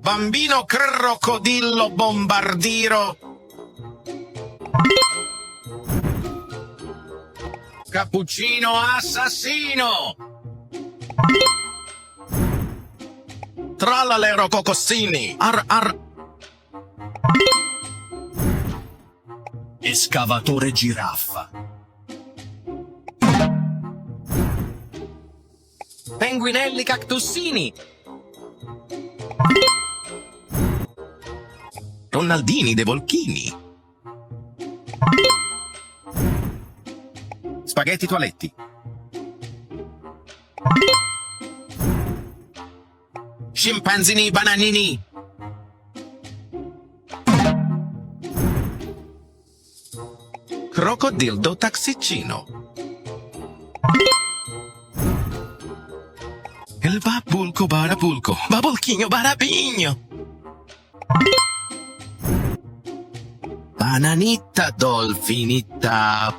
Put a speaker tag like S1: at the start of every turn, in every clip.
S1: Bambino crocodillo bombardiro. Cappuccino assassino. Tralalero cocossini. Ar ar. Escavatore giraffa. Penguinelli cactussini. Ronaldini de Volchini. Spaghetti toaletti. Scimpanzini bananini. Crocodildo taxicino. Il babulco barabulco, babulchino barabigno. Bananitta dolfinitta.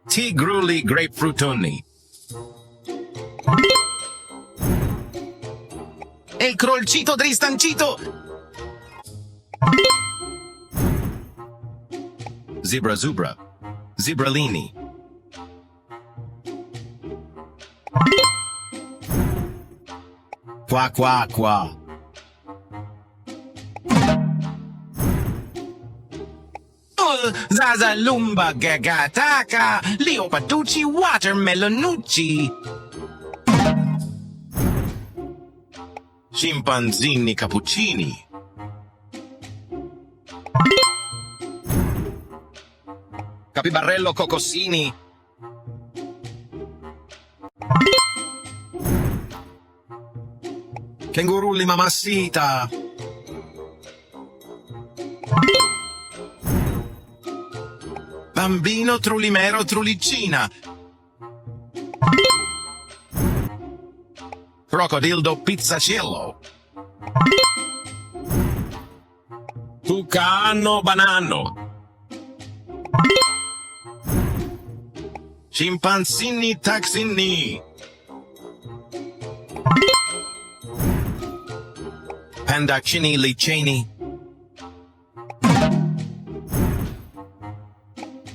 S1: Tigruli grapefruitoni. Il crolcito dristancito. Zebra zubra. Zebralini. Qua qua qua. Zaza lumba gagataka. Leoparducci watermelonucci. Scimpanzini cappuccini. Capibarello cocossini. Kengurulli mamassita. Bambino trulimero trulicina. Crocodildo pizzacello. Tucano banano. Scimpanzini taxini. Pandaccini liceni.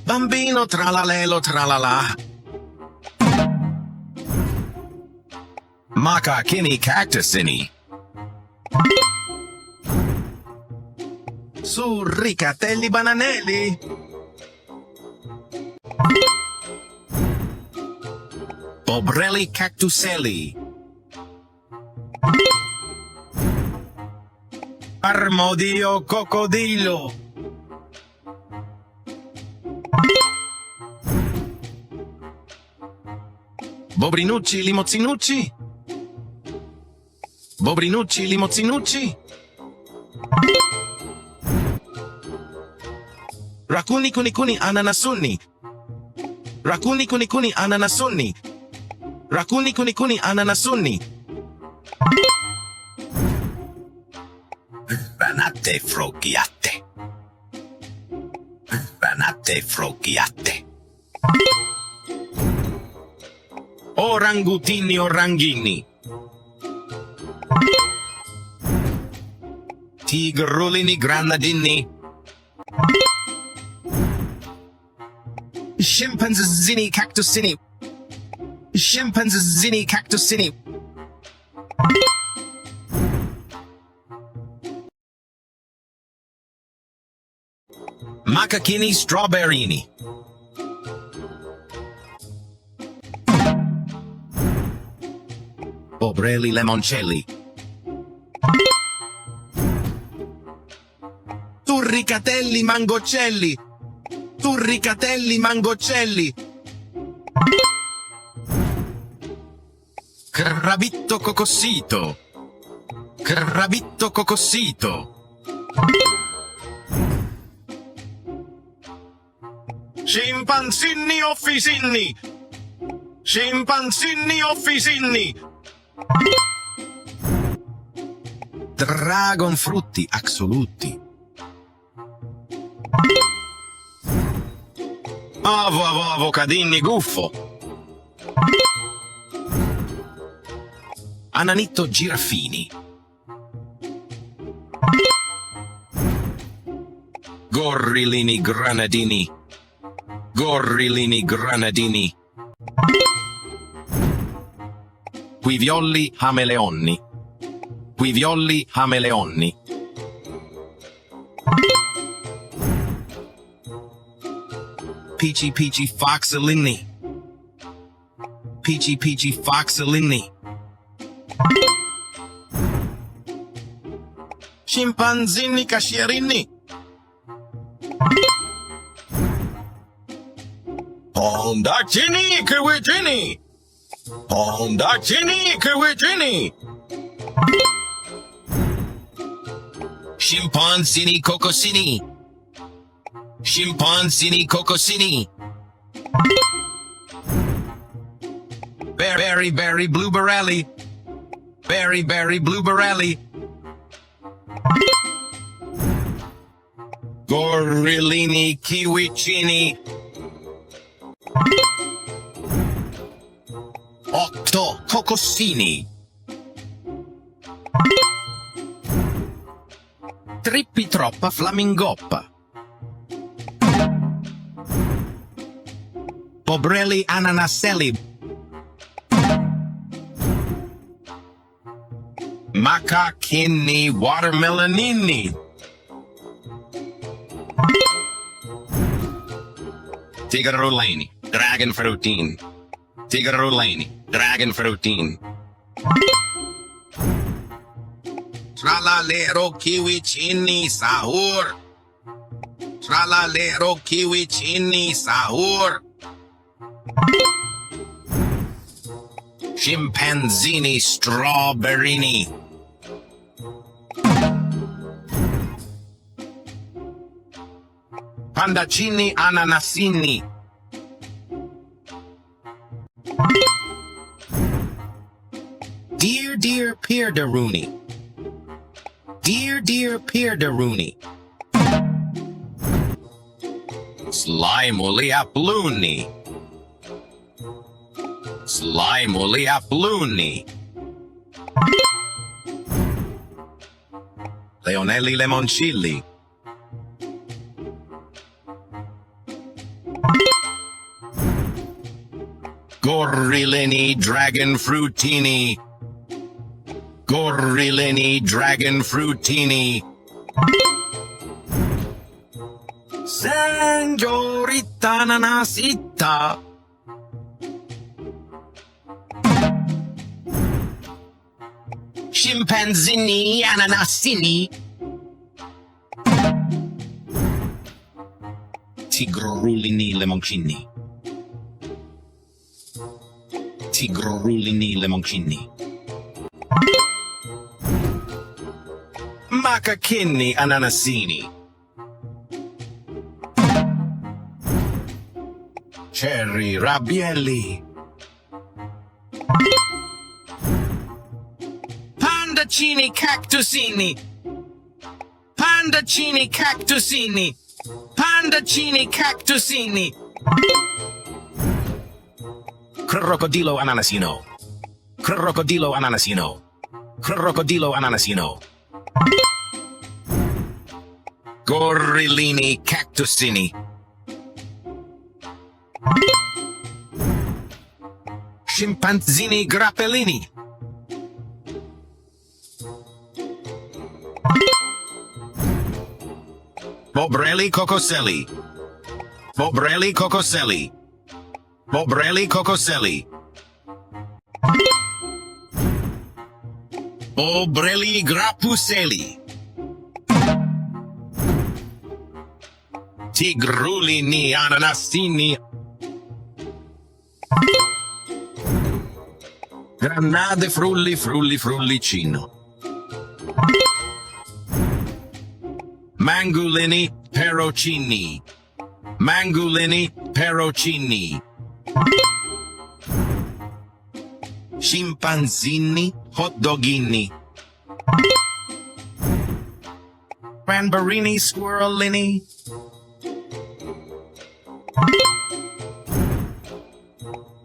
S1: Bambino tralalelo tralala. Macachini cactusini. Surricatelli bananelli. Pobrelli cactuselli. Armodio cocodillo. Bobrinucci limozzinucci. Bobrinucci limozzinucci. Racuni cunicuni ananasuni. Racuni cunicuni ananasuni. Racuni cunicuni ananasuni. Banate froghiate. Banate froghiate. Orangutini oranghini. Tigrulini granadini. Scimpanzini cactusini. Scimpanzini cactusini. Macachini strawberrini. Pobrelli lemoncelli. Turricatelli mangocelli. Turricatelli mangocelli. Crabitto cocossito. Crabitto cocossito. Scimpanzini officinni. Scimpanzini officinni. Dragon frutti assoluti. Avocadini guffo. Penguinatorthermoregulator. Gorilini granadini. Gorilini granadini. Quiviolli hameleonni. Quiviolli hameleonni. Peachy peachy foxolini. Peachy peachy foxolini. Scimpanzini cascierini. Pondacini kiwitini. Pondacini kiwitini. Scimpanzini cocosini. Scimpanzini cocosini. Berry berry blueberry. Berry berry blueberry. Gorillini kiwicini. 8 cocossini. Trippi troppa flamingoppa. Pobrelli ananaselli. Macachini watermelonini. Tigarolini, dragon fruitine. Tigarolini, dragon fruitine. Tralalero kiwicini sahur. Tralalero kiwicini sahur. Scimpanzini strawberrini. Pandacini ananasini. Dear Pierdaruni. Dear Pierdaruni. Slimuli apluni. Slimuli apluni. Leonelli lemoncilli. Gorillini dragon fruitini. Gorillini dragon fruitini. Sangiorita nanasita. Scimpanzini ananasini. Tigrolini lemoncini. Tigrolini lemoncini. Macachini ananasini. Cherry rabielli. Pandacini cactusini. Pandacini cactusini. Pandacini cactusini. Crocodilo ananasino. Crocodilo ananasino. Crocodilo ananasino. Gorillini cactusini. Scimpanzini grappellini. Pobrelli cocoselli. Pobrelli cocoselli. Pobrelli cocoselli. Pobrelli grappuselli. Tigrulini ananasini. Granade frulli frulli frullicino. Mangulini perocini. Mangulini perocini. Scimpanzini hotdogini. Cranberrini squirrelini.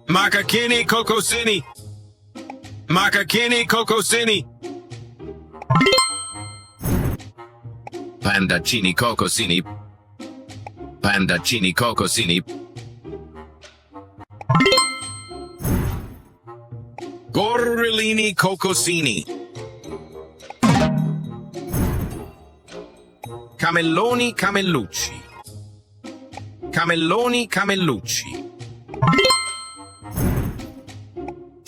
S1: Macachini cocosini. Macachini cocosini. Pandacini cocosini. Pandacini cocosini. Gorillini cocosini. Camelloni camellucci. Camelloni camellucci.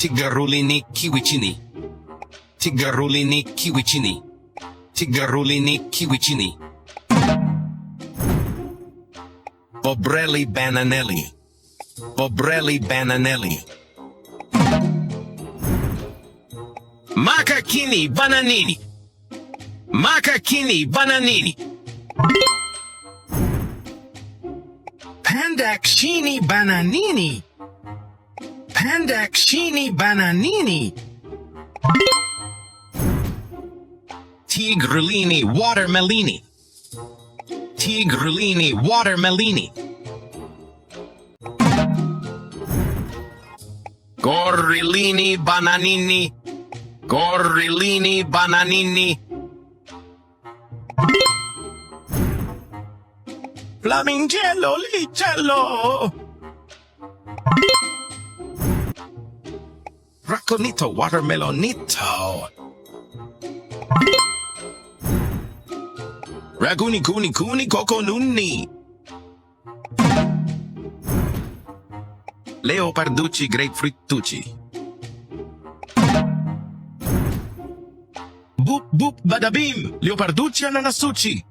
S1: Tigarulini kiwicini. Tigarulini kiwicini. Tigarulini kiwicini. Bobrelli bananelli. Bobrelli bananelli. Macachini bananini. Macachini bananini. Pandacini bananini. Pandacini bananini. Tigrellini watermelini. Tigrellini watermelini. Gorillini bananini. Gorillini bananini. Flamingello licello. Racconito watermelonito. Raguni cuni cuni coconunni. Leoparducci grapefruitucci. Boop boop badabim, leoparducci ananassucci.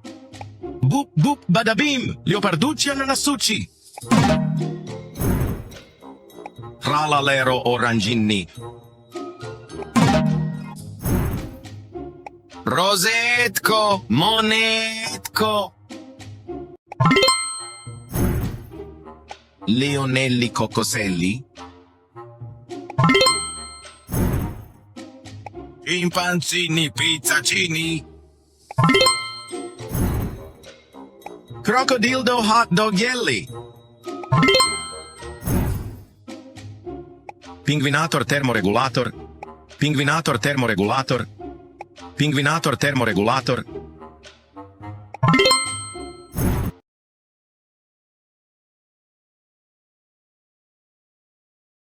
S1: Boop boop badabim, leoparducci ananassucci. Tralalero orangini. Rosetco monetco. Leonelli cocoselli. Impanzini pizzacini. Crocodildo hot doghelli. Penguinator thermoregulator. Penguinator thermoregulator. Penguinator thermoregulator.